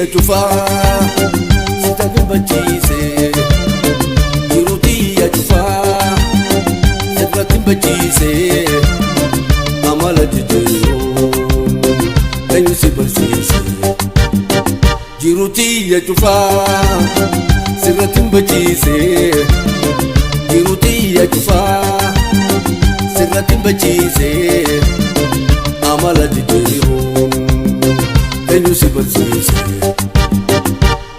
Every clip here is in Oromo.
ya chufa sitaki bachise jiruti ya chufa sitaki bachise amala jiru kanyu si barsise jiruti ya chufa sitaki bachise jiruti ya chufa sitaki bachise amala jiru kanyu si barsise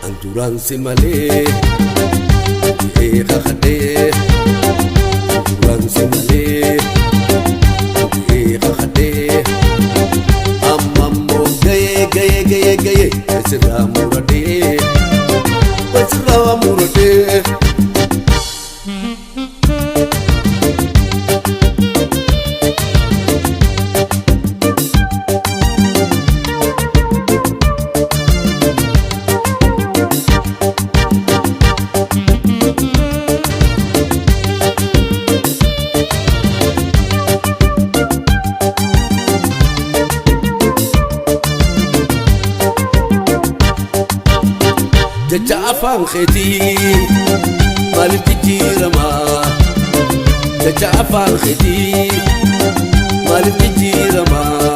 anturan si male khade anturan si male khade amammo gaye asra murade جعفان خدي مالي بتجيرما جعفان خدي مالي بتجيرما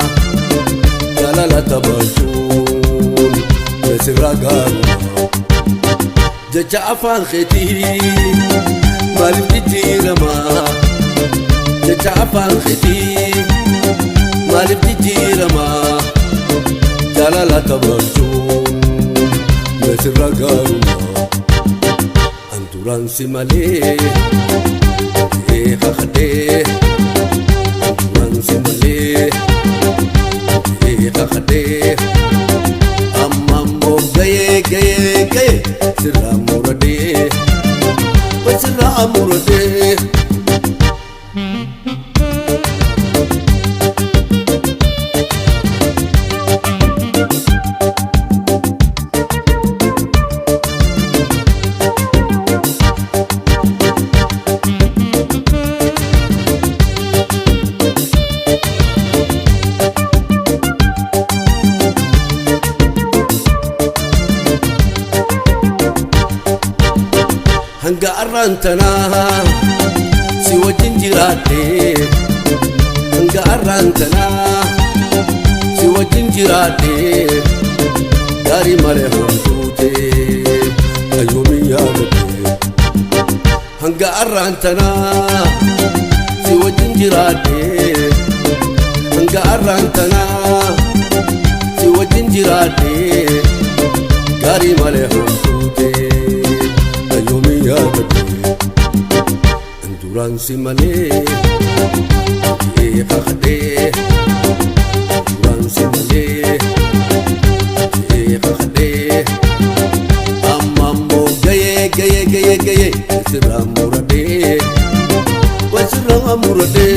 لا لا تبجون بسرا قالوا جعفان خدي مالي بتجيرما جعفان خدي مالي بتجيرما لا لا تبجون Sirra garuma anturan si male khade anturan si male khade amammo gaye sirra murade hanga arrantana si wajin jirate hanga arrantana si wajin jirate dari mare hamtute ayumi yamate hanga arrantana si wajin jirate hanga arrantana si wajin jirate dari mare hamtute ayumi yamate anturan si male khade anturan si male khade amammo gaye sirra murade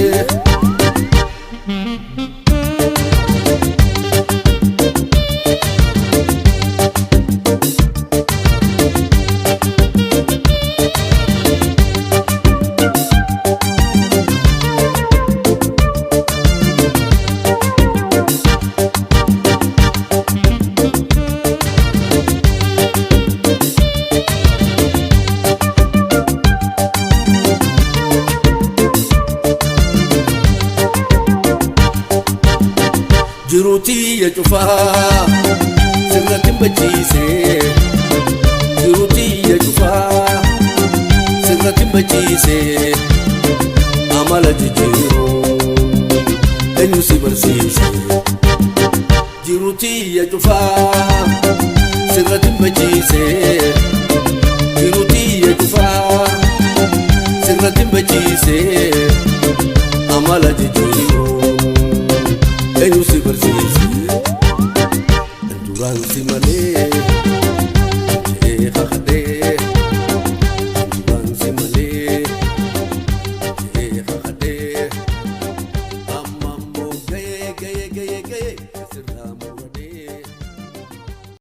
jiruti ya chufa sirratin bachise jiruti ya chufa sirratin bachise amala jiru kanyu si barsise jiruti ya chufa sirratin bachise jiruti ya chufa sirratin bachise amala jiru kanyu si barsise anturan si male